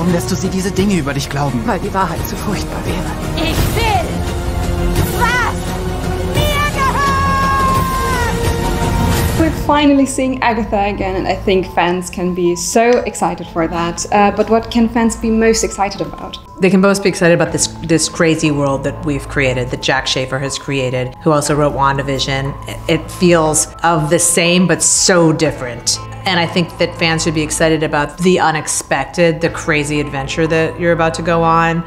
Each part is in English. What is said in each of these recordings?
Warum lässt du sie diese Dinge über dich glauben? Weil die Wahrheit zu furchtbar wäre. Ich will, was mir gehört! We're finally seeing Agatha again, and I think fans can be so excited for that. But what can fans be most excited about? They can both be excited about this crazy world that we've created, that Jack Schaefer has created, who also wrote WandaVision. It feels of the same, but so different. And I think that fans should be excited about the unexpected, the crazy adventure that you're about to go on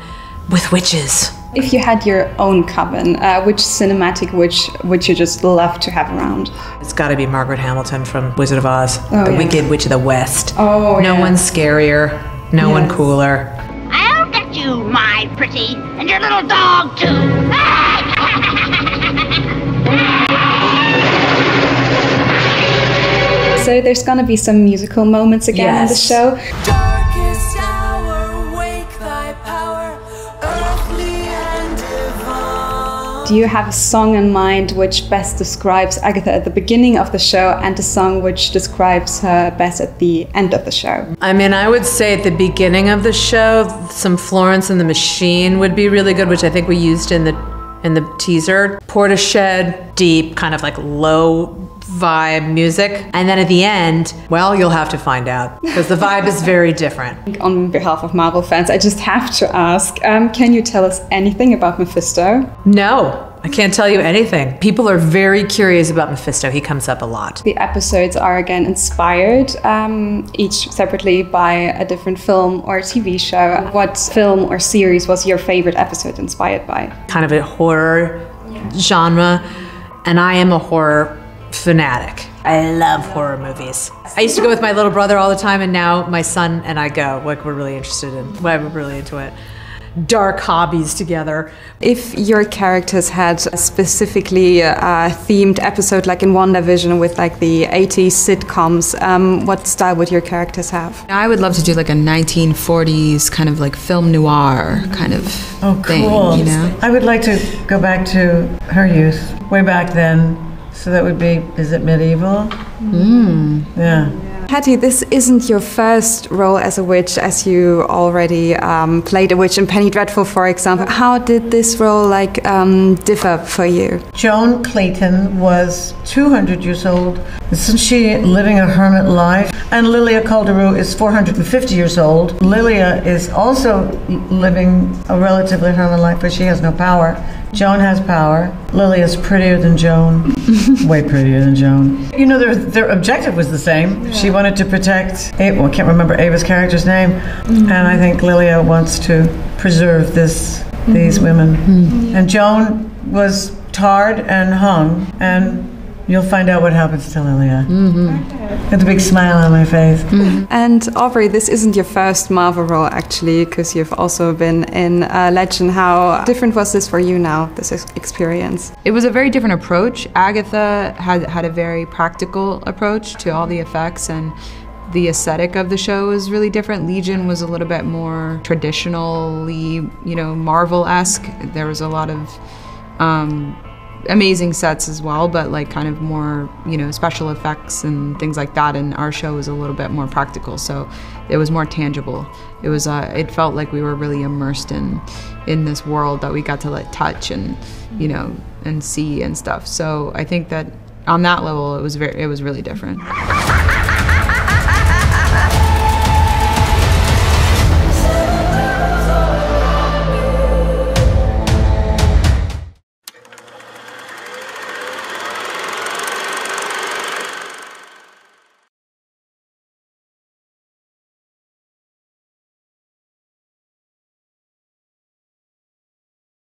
with witches. If you had your own coven, which cinematic witch would you just love to have around? It's got to be Margaret Hamilton from Wizard of Oz, Oh, the yeah. Wicked Witch of the West. Oh, no yeah. one's scarier, no one cooler. I'll get you, my pretty, and your little dog, too. So there's gonna be some musical moments again in the Yes. show. Darkest hour, wake thy power, earthly and divine. Do you have a song in mind which best describes Agatha at the beginning of the show and a song which describes her best at the end of the show? I mean, I would say at the beginning of the show, some Florence and the Machine would be really good, which I think we used in the teaser. Portishead, deep, kind of like low vibe music. And then at the end, well, you'll have to find out, because the vibe is very different. On behalf of Marvel fans, I just have to ask, can you tell us anything about Mephisto? No, I can't tell you anything. People are very curious about Mephisto. He comes up a lot. The episodes are again inspired, each separately by a different film or TV show. What film or series was your favorite episode inspired by? Kind of a horror genre, and I am a horror fanatic. I love horror movies. I used to go with my little brother all the time, and now my son and I go. Like, we're really interested in, we're really into it. Dark hobbies together. If your characters had a specifically themed episode, like in WandaVision with like the 80s sitcoms, what style would your characters have? I would love to do like a 1940s kind of like film noir kind of thing, you know? I would like to go back to her youth, way back then. So that would be, is it medieval? Yeah. Patti, this isn't your first role as a witch, as you already played a witch in Penny Dreadful, for example. How did this role differ for you? Joan Clayton was 200 years old. Isn't she living a hermit life? And Lilia Calderou is 450 years old. Lilia is also living a relatively hermit life, but she has no power. Joan has power. Lilia's prettier than Joan. Way prettier than Joan. You know, their objective was the same. Yeah. She wanted to protect, I can't remember Ava's character's name, and I think Lilia wants to preserve these women. And Joan was tarred and hung, and you'll find out what happens to Lilia. With a big smile on my face. And Aubrey, this isn't your first Marvel role actually, because you've also been in Legend. How different was this for you now, this experience? It was a very different approach. Agatha had a very practical approach to all the effects, and the aesthetic of the show was really different. Legion was a little bit more traditionally, Marvel-esque. There was a lot of amazing sets as well, but like kind of more, special effects and things like that. And our show was a little bit more practical, so it was more tangible. It was, it felt like we were really immersed in this world that we got to like touch and, and see and stuff. So I think that on that level, it was really different.